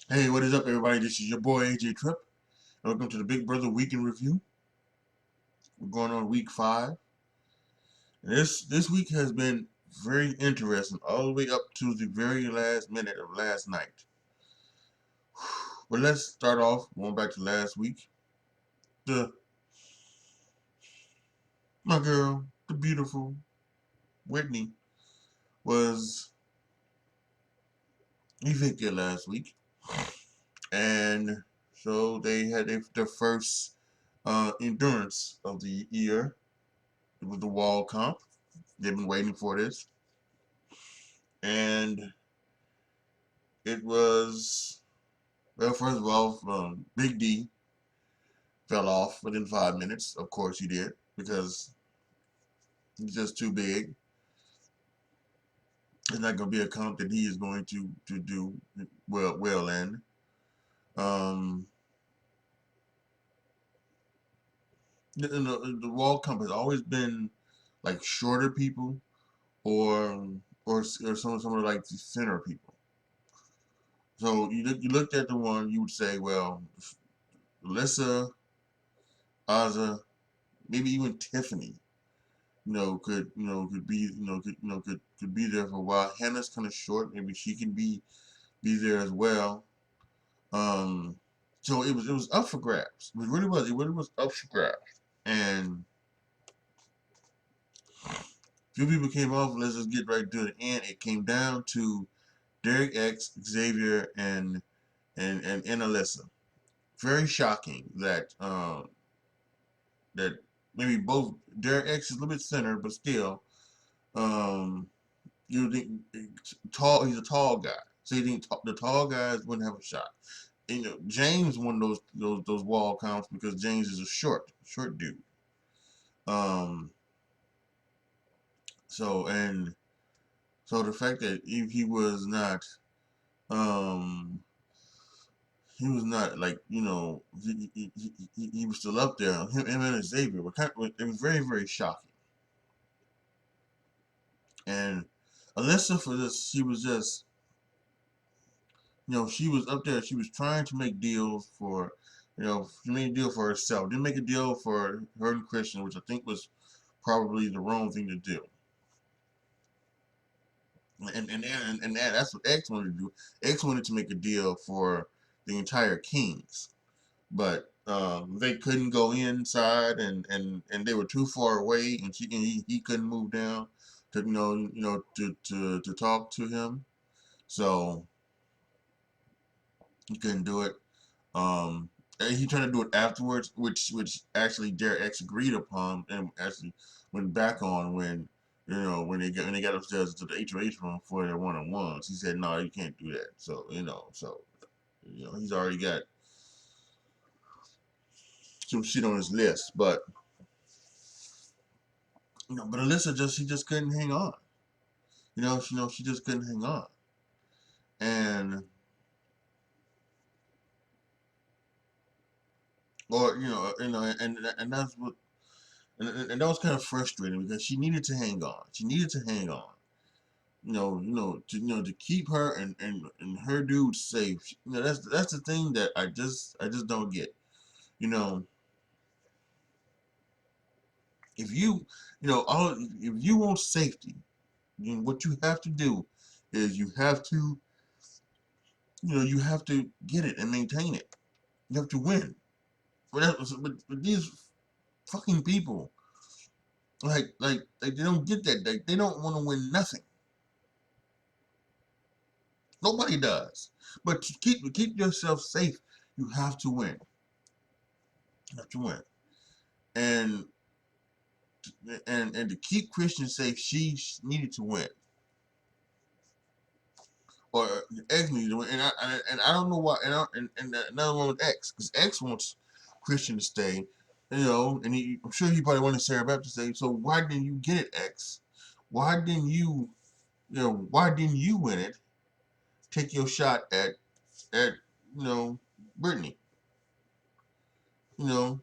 Hey, what is up, everybody? This is your boy AJTRIP. Welcome to the Big Brother Week in Review. We're going on week 5. And this week has been very interesting, all the way up to the very last minute of last night. But let's start off going back to last week. The my girl, the beautiful Whitney, was evicted last week, and so they had their first endurance of the year. It was the wall comp. They've been waiting for this. And it was, well, first of all, Big D fell off within 5 minutes. Of course he did, because he's just too big. It's not going to be a comp that he is going to do well in. Um, the wall comp has always been like shorter people, or some of like the thinner people. So you looked at the one, you would say, well, Alyssa, Ozza, maybe even Tiffany, could be, could be there for a while. Hannah's kind of short. Maybe she can be there as well. Um, so it was up for grabs. It really was up for grabs. And few people came off. Let's just get right to the end. It came down to Derek X, Xavier, and Alyssa. Very shocking that maybe both Derek X is a little bit thinner, but still, um, you think tall. He's a tall guy, so you think the tall guys wouldn't have a shot. And, James won those wall counts because James is a short dude. Um, so and so the fact that he was not, um, he was not like, he was still up there. Him and Xavier were it was very, very shocking. And Alyssa, for this, she was just, she was up there. She was trying to make deals for, she made a deal for herself. Didn't make a deal for her and Christian, which I think was probably the wrong thing to do. And that's what X wanted to do. X wanted to make a deal for the entire Kings, but they couldn't go inside, and they were too far away, and he couldn't move down to to talk to him, so he couldn't do it. And he tried to do it afterwards, which actually Derek X agreed upon, and actually went back on when they got upstairs to the HOH room for their one-on-ones. He said, "No, you can't do that." So he's already got some shit on his list, but but Alyssa she just couldn't hang on. She just couldn't hang on, and or and that's what. And that was kind of frustrating because she needed to hang on. She needed to hang on. To keep her and her dude safe. That's the thing that I just don't get. You know, if if you want safety, then what you have to do is you have to get it and maintain it. You have to win. But these fucking people, they don't get that. They don't want to win nothing. Nobody does. But to keep yourself safe, you have to win. You have to win. And and to keep Christian safe, she needed to win, or X needed to win. And I don't know why. And another one with X, because X wants Christian to stay. And I'm sure he probably wanted Sarah Baptist to stay. So why didn't you get it, X? Why didn't you win it? Take your shot at Brittany. You know,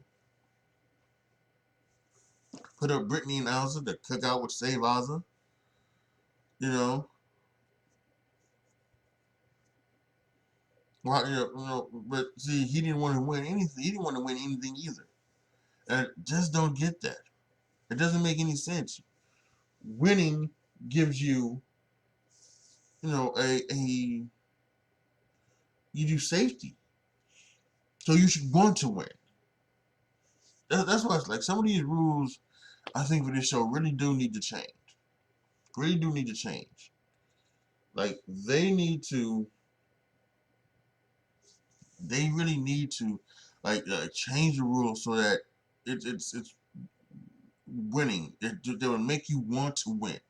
put up Brittany and Ozzy. The cookout would save Ozzy. You know, But see, he didn't want to win anything. He didn't want to win anything either. And I just don't get that. It doesn't make any sense. Winning gives you, you do safety. So you should want to win. That's why it's like some of these rules, I think, for this show really do need to change. Really do need to change. Like they really need to, like, change the rules so that it's winning. They will make you want to win.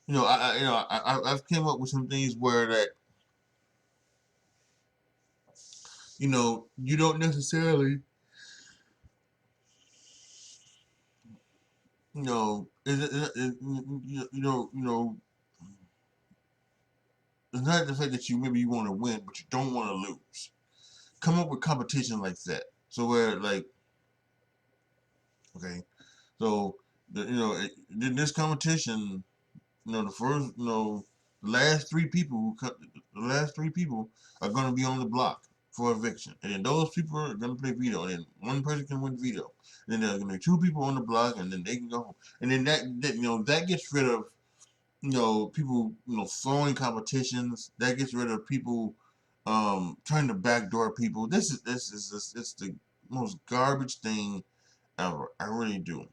I've came up with some things where that, you don't necessarily, it's not the fact that maybe you want to win, but you don't want to lose. Come up with competition like that. So where, like, okay, so in this competition, the first, the last three people are going to be on the block for eviction, and then those people are going to play veto, and then one person can win veto, and then there's going to be two people on the block, and then they can go home, and then that gets rid of people throwing competitions. That gets rid of people trying to backdoor people. This is it's the most garbage thing ever. I really do.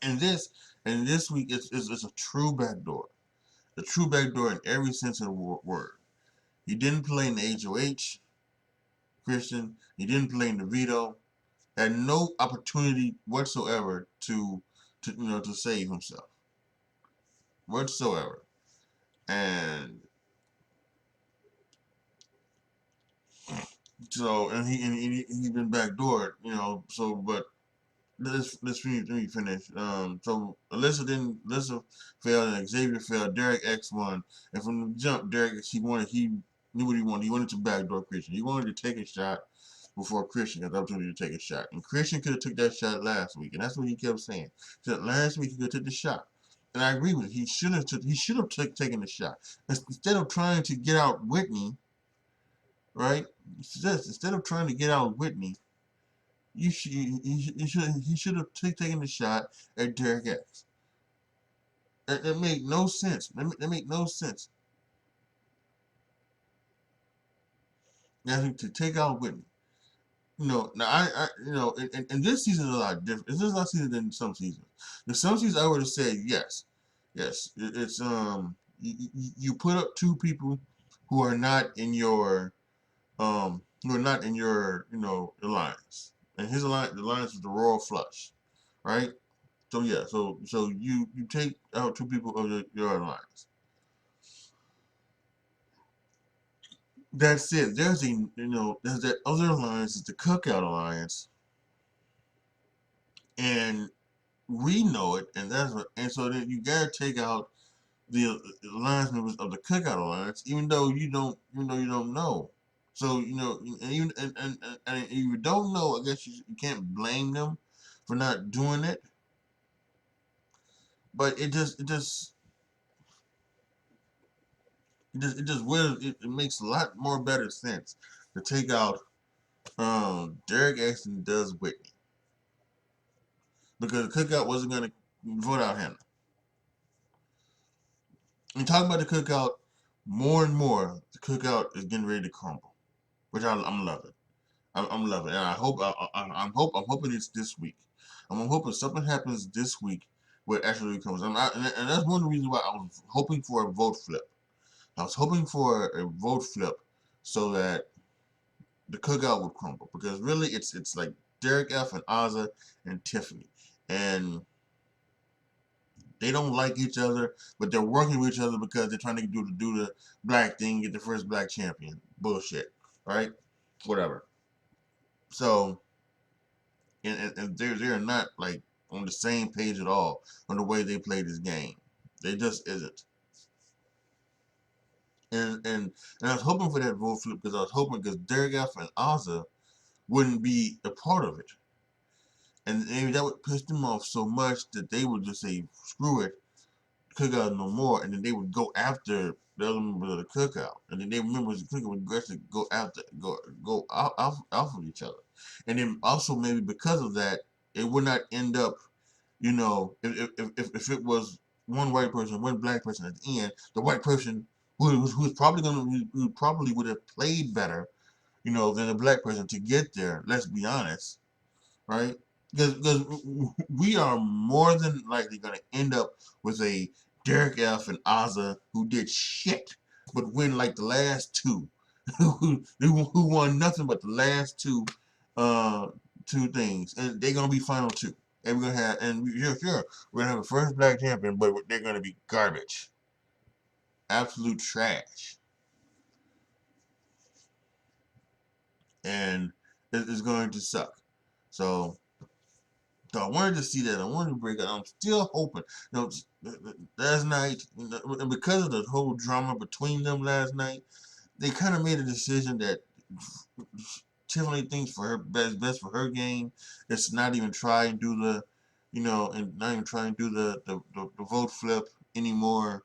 And this week it's a true backdoor. A true backdoor in every sense of the word. He didn't play in the HOH, Christian. He didn't play in the veto. Had no opportunity whatsoever to save himself whatsoever. And so, he been backdoored, So, but let me finish. So Alyssa failed, and Xavier failed. Derek X won, and from the jump, Derek X, he knew what he wanted. He wanted to backdoor Christian. He wanted to take a shot before Christian got the opportunity to take a shot, and Christian could have took that shot last week, and that's what he kept saying. He said last week he could have took the shot. And I agree with it. He should have taken the shot instead of trying to get out Whitney, right? Instead of trying to get out Whitney, he should have taken the shot at Derek X. That made no sense. That made no sense. Now to take out Whitney. Now and this season is a lot different. This is a lot season than some seasons. In some seasons I would have said yes. It's you put up two people who are not in your alliance. And his alliance, the alliance is the Royal Flush, right? So yeah, so you take out two people of your alliance. That's it. There's there's that other alliance, is the Cookout Alliance, and we know it, and so then you gotta take out the alliance members of the Cookout Alliance, even though you don't know. So and if you don't know, I guess you can't blame them for not doing it. But it makes a lot more better sense to take out Derek X than does Whitney, because the Cookout wasn't going to vote out Hannah. And talking about the Cookout, more and more the Cookout is getting ready to crumble, which I'm loving. I'm loving, and I'm hoping it's this week. I'm hoping something happens this week where it actually comes. And that's one of the reasons why I was hoping for a vote flip. I was hoping for a vote flip so that the Cookout would crumble, because really it's like Derek F and Ozza and Tiffany, and they don't like each other, but they're working with each other because they're trying to do the black thing, get the first black champion. Bullshit, right? Whatever. So, and they're not like on the same page at all on the way they play this game. They just isn't. And I was hoping for that vote flip, because I was hoping because Derek F and Ozza wouldn't be a part of it. And maybe that would piss them off so much that they would just say, screw it, Cookout no more, and then they would go after the other members of the cookout, and then they members of the cookout would aggressively go off of each other, and then also maybe because of that, it would not end up, if it was one white person, one black person at the end, the white person who was probably who probably would have played better, than the black person to get there. Let's be honest, right? Because we are more than likely going to end up with a Derek F. and Ozza who did shit, but win like the last two, who won nothing but the last two things, and they're gonna be final two. And we're gonna have, sure, we're gonna have a first black champion, but they're gonna be garbage, absolute trash, and it's going to suck. So I wanted to see that. I wanted to break it. I'm still hoping. Last night, and because of the whole drama between them last night, they kind of made a decision that Tiffany thinks for her best for her game is to not even try and do the, and not even try and do the vote flip anymore.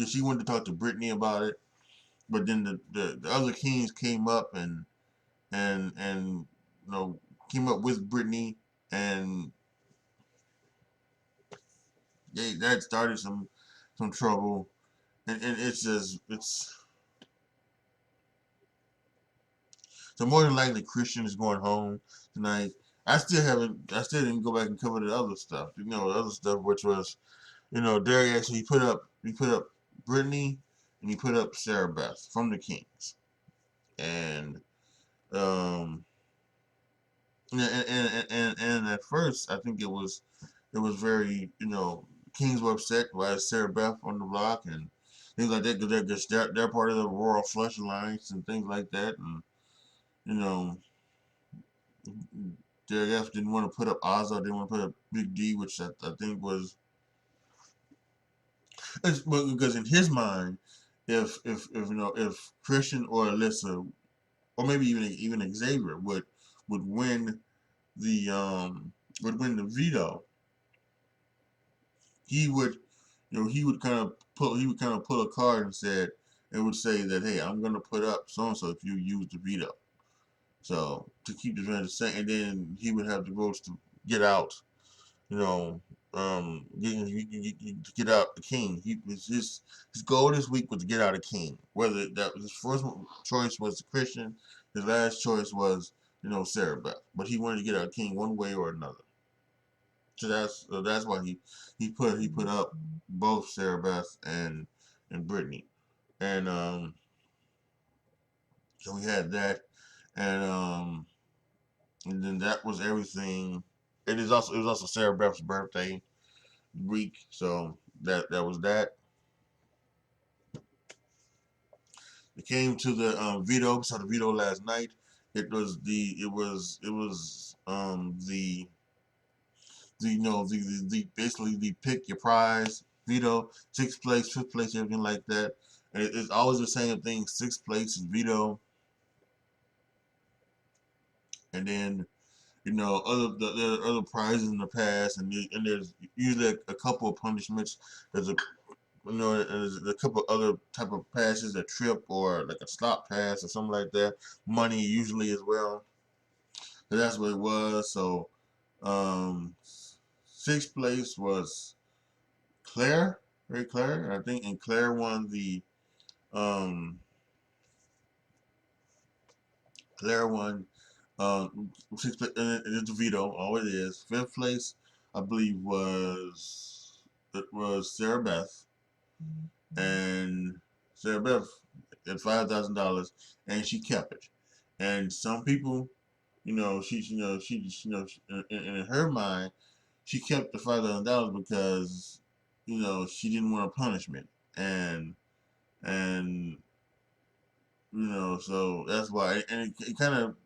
She wanted to talk to Brittany about it, but then the other kings came up and came up with Brittany, and that started some trouble, and it's so more than likely Christian is going home tonight. I still didn't go back and cover the other stuff, the other stuff, which was, Derek actually he put up Brittany, and he put up Sarah Beth from the Kings, and um and at first I think it was very, Kings were upset by Sarah Beth on the block and things like that, because they're part of the Royal Flush Alliance and things like that, and you know JF didn't want to put up Ozza, didn't want to put up Big D, which I think was, because in his mind, if Christian or Alyssa, or maybe even Xavier would win the veto, he would, he would kind of pull a card and said, it would say that, hey, I'm gonna put up so and so if you use the veto. So to keep the advantage the same, and then he would have the votes to get out, to get out the king. His goal this week was to get out a king. Whether that his first choice was Christian, his last choice was, Sarah Beth. But he wanted to get out a king one way or another. So that's why he put up both Sarah Beth and Brittany, and so we had that, and then that was everything. It was also Sarah Beth's birthday week, so that was that. It came to the veto. So the veto last night. The basically the pick your prize veto, sixth place, fifth place, everything like that. And it's always the same thing. Sixth place is veto, and then there are other prizes in the past, and there's usually a couple of punishments. There's a couple other type of passes, a trip or like a stop pass or something like that. Money usually as well. So that's what it was. So um, sixth place was Claire, Ray Claire, I think, and Claire won the um, Claire won sixth place, and it's a veto, all it is. Fifth place, I believe, was Sarah Beth, and Sarah Beth at $5,000, and she kept it. And some people, in her mind, she kept the $5,000 because, she didn't want a punishment, and so that's why, and it kind of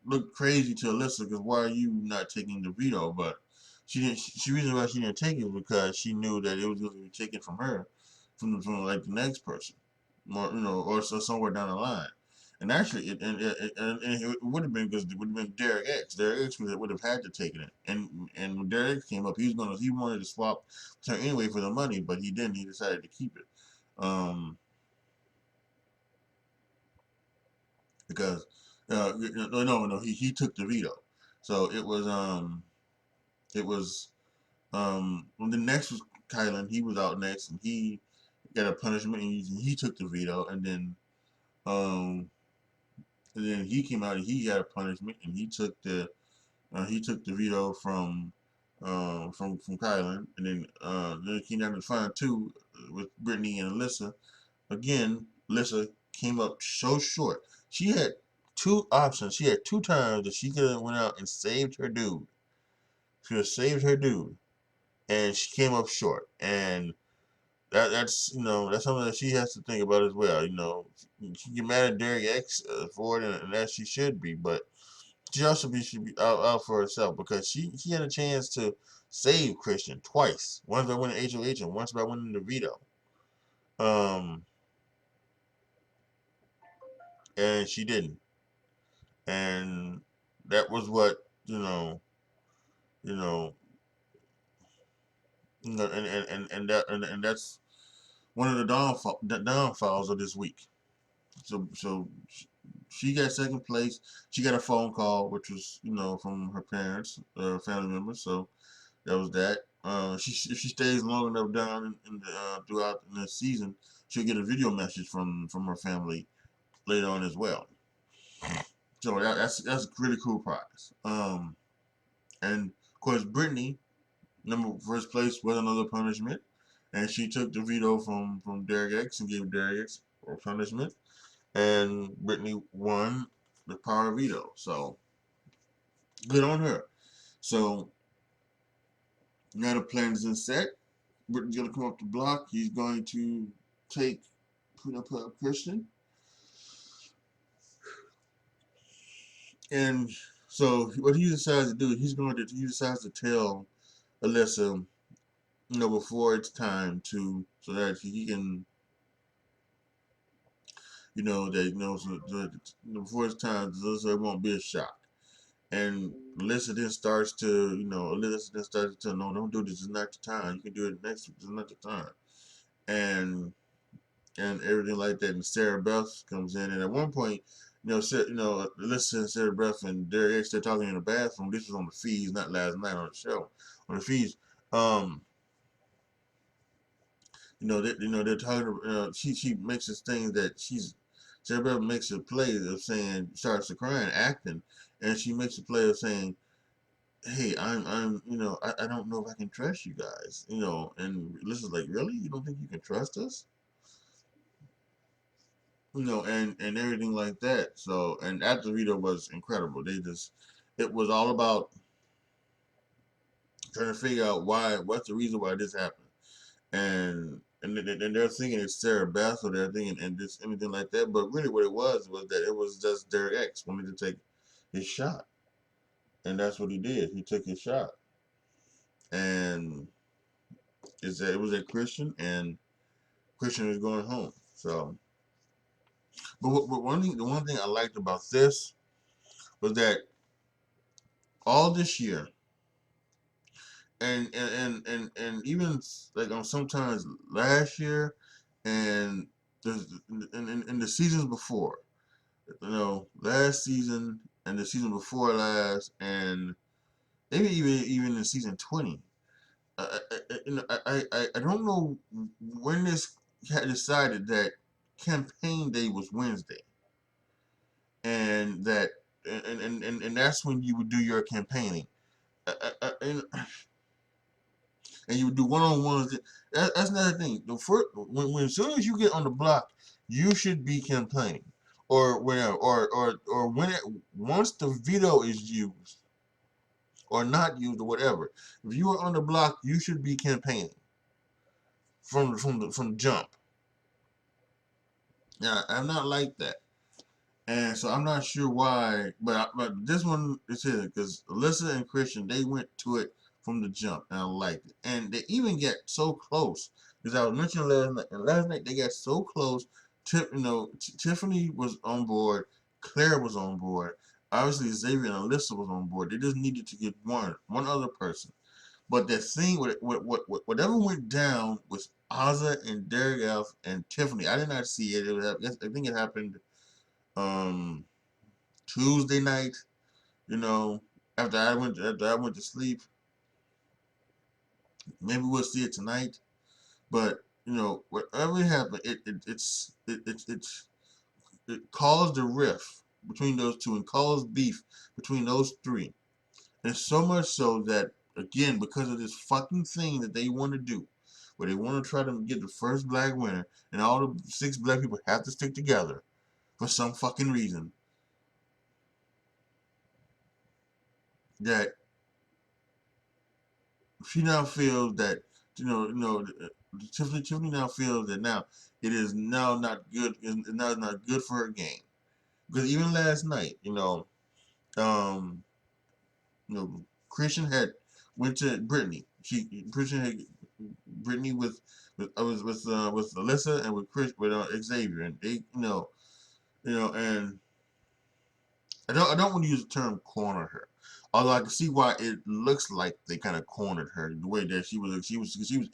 looked crazy to Alyssa, because why are you not taking the veto? But she didn't. She reason why she didn't take it was because she knew that it was going to be taken from her, from like the next person, or or so somewhere down the line. And actually, it would have been because it would have been Derek X. Derek X would have had to take it. And when Derek X came up, he wanted to swap her anyway for the money, but he didn't. He decided to keep it, because no, he took the veto. So it was when the next was Kylan. He was out next, and he got a punishment, and he took the veto, um and then he came out and he got a punishment, and he took the veto from Kylan, and then it came down to the final two with Brittany and Alyssa. Again, Alyssa came up so short. She had two options. She had two times that she could have went out and saved her dude. She could have saved her dude, and she came up short. And that's that's something that she has to think about as well. She get mad at Derek X for it, and that she should be, but she also should be out for herself, because she had a chance to save Christian twice. Once by winning HOH and once by winning the veto. Um, and she didn't. And that was what you know, and that's one of the downfalls of this week. So she got second place. She got a phone call, which was from her parents, family members. So that was that. If she stays long enough down throughout the season, she'll get a video message from her family later on as well. So that's a really cool prize. And of course, Brittany, first place, was another punishment, and she took the veto from Derek X and gave Derek X a punishment, and Brittany won the power veto. So good on her. So now the plan is in set. Brittany's gonna come up the block. He's going to put up Christian, and so what he decides to do, he decides to tell Alyssa, before it's time so that he can, before it's time, so it won't be a shock. And Alyssa then starts to, tell, no, don't do this. This is not the time. You can do it next week. This is not the time. And everything like that. And Sarah Beth comes in, and at one point, Alyssa and Sarah Beth and Derek X, they're talking in the bathroom. This was on the feeds, not last night on the show. On the feeds, they're talking. She makes this thing that Sarah Beth makes a play of saying, starts to crying, acting, and she makes a play of saying, "Hey, I don't know if I can trust you guys, And Alyssa's like, "Really? You don't think you can trust us?" And everything like that. So, and after the video was incredible. It was all about trying to figure out what's the reason why this happened, and they're thinking it's Sarah Beth, or they're thinking and this anything like that. But really, what it was that it was just Derek X wanted to take his shot, and that's what he did. He took his shot, and it was a Christian, and Christian is going home. So, but the one thing I liked about this was that all this year, and even like on sometimes last year, and in the seasons before, last season and the season before last, and maybe even in season 20. I don't know when this had decided that campaign day was Wednesday, and that's when you would do your campaigning. And you would do one-on-ones. That's another thing. The first, when as soon as you get on the block, you should be campaigning, or whenever, or when once the veto is used or not used or whatever. If you are on the block, you should be campaigning from jump. Yeah, I'm not like that, and so I'm not sure why. But this one is here because Alyssa and Christian, they went to it from the jump, and I liked it. And they even get so close, because I was mentioning last night. And last night they got so close Tiffany was on board, Claire was on board, obviously Xavier and Alyssa was on board. They just needed to get one other person. But that thing, whatever went down with Ozza and Derek Elf and Tiffany, I did not see it. I think it happened Tuesday night. You know, after I went to sleep. Maybe we'll see it tonight. But whatever happened, it caused a rift between those two and caused beef between those three. And so much so that, again, because of this fucking thing that they want to do, where they want to try to get the first black winner, and all the 6 black people have to stick together for some fucking reason, that she now feels that, Tiffany now feels that now it is now not good, it's now not good for her game. Because even last night, um, Christian had went to Brittany. Christian had Brittany with with Alyssa and with Xavier, and they and I don't want to use the term corner her, although I can see why it looks like they kind of cornered her the way that she was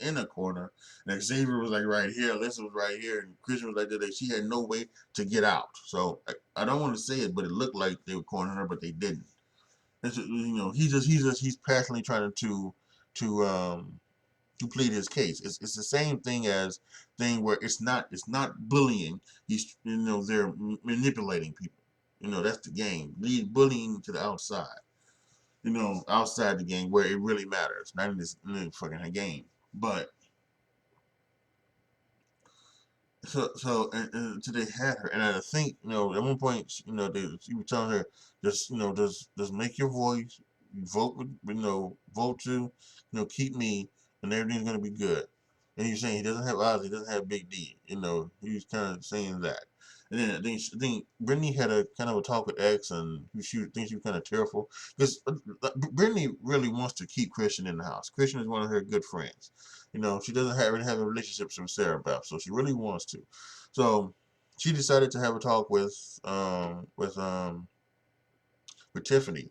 in a corner, and Xavier was like right here, Alyssa was right here, and Christian was like that. She had no way to get out. So I don't want to say it, but it looked like they were cornering her, but they didn't. It's, he's passionately trying to to plead his case. It's the same thing where it's not bullying. They're manipulating people. That's the game. Lead bullying to the outside. Outside the game where it really matters, not in this fucking game. But and so they had her, and I think at one point she was telling her just make your voice, vote with vote to keep me, and everything's gonna be good. And he's saying he doesn't have Oz, he doesn't have Big D. He was kind of saying that. And then I think Brittany had a kind of a talk with X, and she thinks she was kind of tearful because Brittany really wants to keep Christian in the house. Christian is one of her good friends. She doesn't really have a relationship with Sarah Beth, so she really wants to. So she decided to have a talk with Tiffany,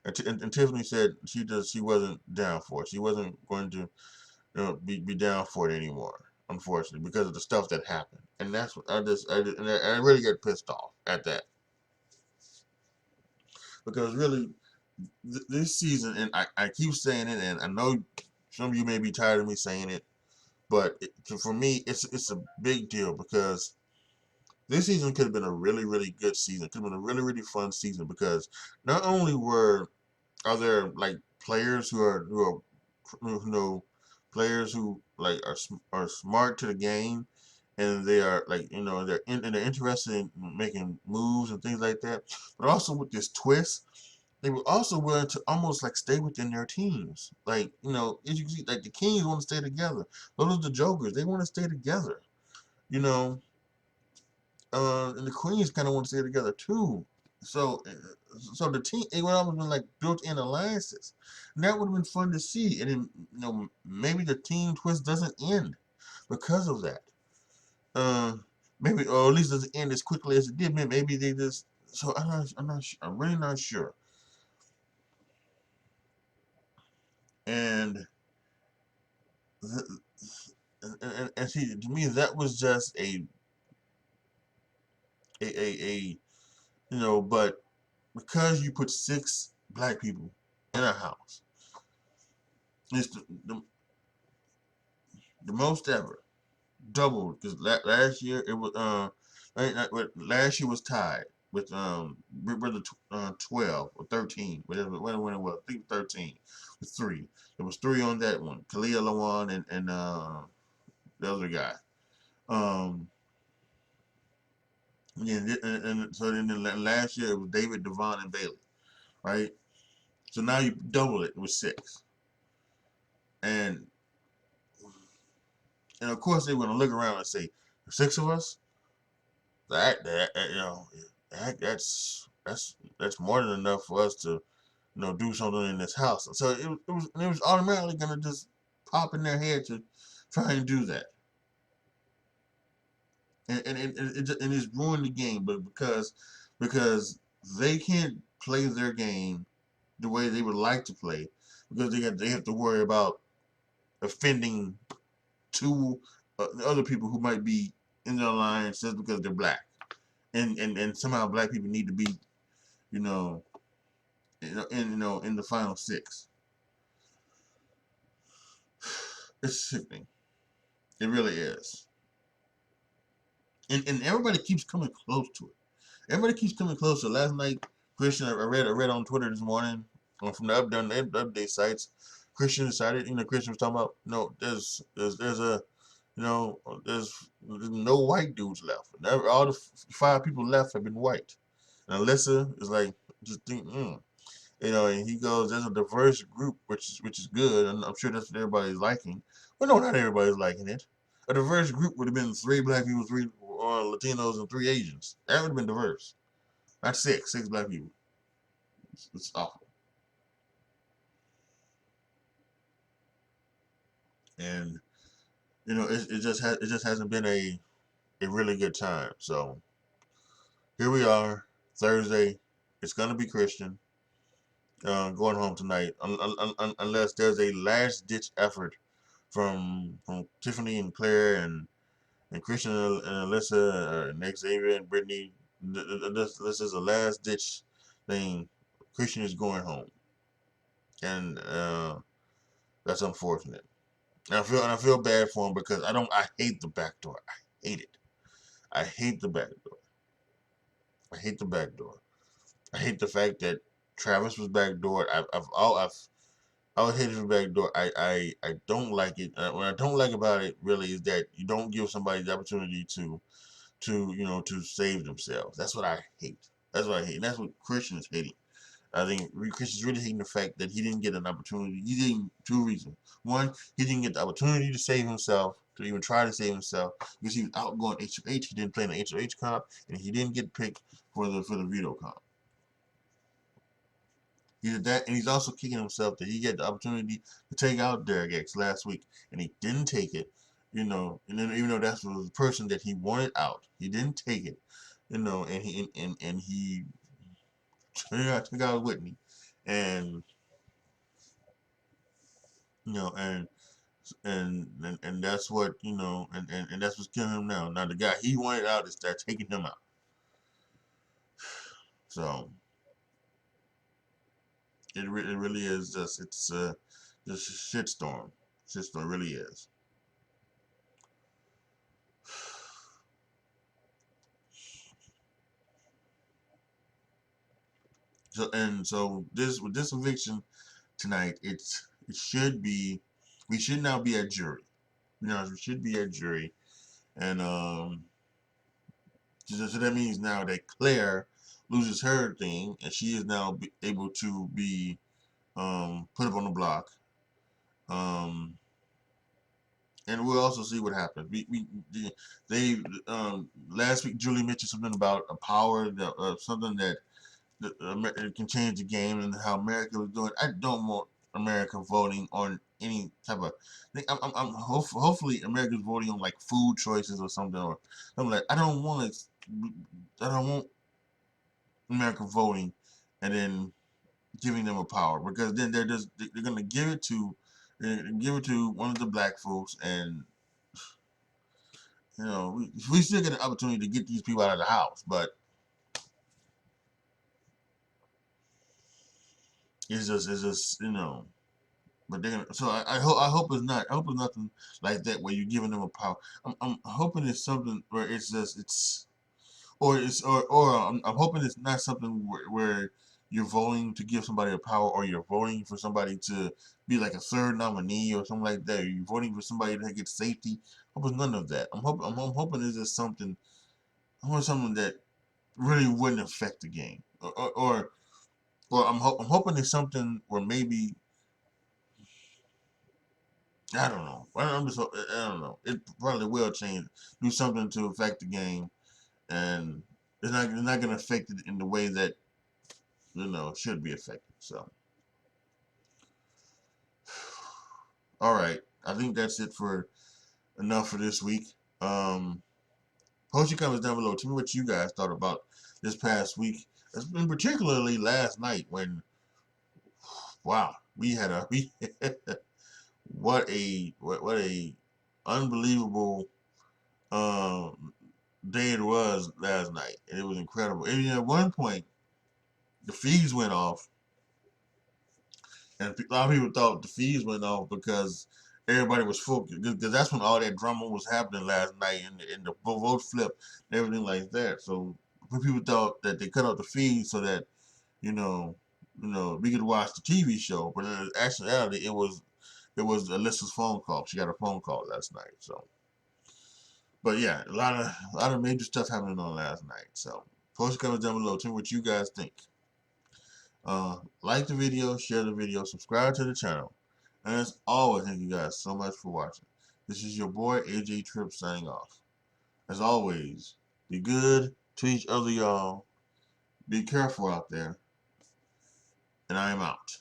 and Tiffany said she wasn't down for it. She wasn't going to be down for it anymore, unfortunately, because of the stuff that happened. And that's what I really get pissed off at that, because really this season, and I keep saying it, and I know some of you may be tired of me saying it, but for me, it's a big deal, because this season could have been a really, really good season. Could have been a really, really fun season, because not only are there like players who know players who like are smart to the game, and they are like they're interested in making moves and things like that. But also with this twist, they were also willing to almost like stay within their teams. Like as you can see, like the Kings want to stay together. Those are the Jokers. They want to stay together. You know, and the Queens kind of want to stay together too. So, so the team, it would almost been like built-in alliances, and that would have been fun to see. And then, maybe the team twist doesn't end because of that. Uh, maybe, or at least doesn't end as quickly as it did. Maybe they just. So I'm not sure. I'm really not sure. And, the, and see, to me, that was just a but because you put 6 black people in a house, it's the most ever, doubled, because last year it was last year was tied with Big Brother 12 or 13, whatever when it was. I think 13 with 3. There was 3 on that one. Kalia Lawan and the other guy. Um, yeah, and so then last year it was David, Devon, and Bailey, right? So now you double it with 6, and of course they were gonna look around and say, 6 of us, that that's more than enough for us to do something in this house. So it was automatically gonna just pop in their head to try and do that. and it's ruined the game, but because they can't play their game the way they would like to play, because they have to worry about offending two other people who might be in their alliance just because they're black, and somehow black people need to be, you know, in the final six. It's sickening. It really is. And everybody keeps coming close to it. Everybody keeps coming closer. Last night, Christian, I read on Twitter this morning, from the update sites. Christian decided, Christian was talking about, there's a, there's no white dudes left. All the five people left have been white. And Alyssa is like, just think, and he goes, there's a diverse group, which is good, and I'm sure that's what everybody's liking. But no, not everybody's liking it. A diverse group would have been 3 black people, 3 Latinos, and 3 Asians. That would have been diverse. Not 6 black people. It's awful. And it just hasn't been a really good time. So here we are, Thursday. It's gonna be Christian going home tonight, unless there's a last ditch effort from Tiffany and Claire and Christian and Alyssa and Xavier and Brittany. This is a last ditch thing. Christian is going home, and that's unfortunate. And I feel bad for him because I hate the back door. I hate it. I hate the back door. I hate the back door. I hate the fact that Travis was backdoored. I've always hated the back door. I don't like it. What I don't like about it really is that you don't give somebody the opportunity to save themselves. That's what I hate. That's what I hate. And that's what Christian is hating. I think Christian's really hating the fact that he didn't get an opportunity. He didn't. 2 reasons. One, he didn't get the opportunity to save himself, to even try to save himself, because he was outgoing HOH. He didn't play in the HOH comp, and he didn't get picked for the veto comp. He did that, and he's also kicking himself that he had the opportunity to take out Derek X last week, and he didn't take it. And then even though that was the person that he wanted out, he didn't take it. And he took out Whitney, and you know, and that's what and that's what's killing him now. Now the guy he wanted out is that taking him out. So it really is just a shitstorm. Shitstorm really is. So this with this eviction tonight, it should be, we should now be at jury. We should be at jury, and so that means now that Claire loses her thing, and she is now able to be put up on the block. Um, and we'll also see what happens. They last week Julie mentioned something about a power that something that it can change the game and how America was doing. I don't want America voting on any type of thing. Hopefully America's voting on like food choices or something, or something like. I don't want America voting and then giving them a power, because then they're gonna give it to one of the black folks, and we still get an opportunity to get these people out of the house, but it's just. But they're gonna. So I hope it's not. I hope it's nothing like that where you're giving them a power. I'm hoping it's something where I'm hoping it's not something where you're voting to give somebody a power, or you're voting for somebody to be like a third nominee or something like that. Or you're voting for somebody to get safety. I hope it's none of that. I'm hoping it's just something. I want something that really wouldn't affect the game, or I'm hoping it's something where maybe I don't know. I don't know. It probably will change, do something to affect the game, and it's not going to affect it in the way that should be affected. So, all right, I think that's it for enough for this week. Um, Post your comments down below. Tell me what you guys thought about this past week, and particularly last night when, wow, we had a what a unbelievable day it was last night, and it was incredible. And at one point, the fees went off, and a lot of people thought the fees went off because everybody was focused, because that's when all that drama was happening last night, and the vote flip and everything like that. So people thought that they cut off the fees so that you know we could watch the TV show, but in actuality, it was Alyssa's phone call. She got a phone call last night. So, but yeah, a lot of major stuff happening on last night. So, post your comments down below. Tell me what you guys think. Like the video, share the video, subscribe to the channel, and as always, thank you guys so much for watching. This is your boy AJTRIP signing off. As always, be good to each other, y'all. Be careful out there, and I am out.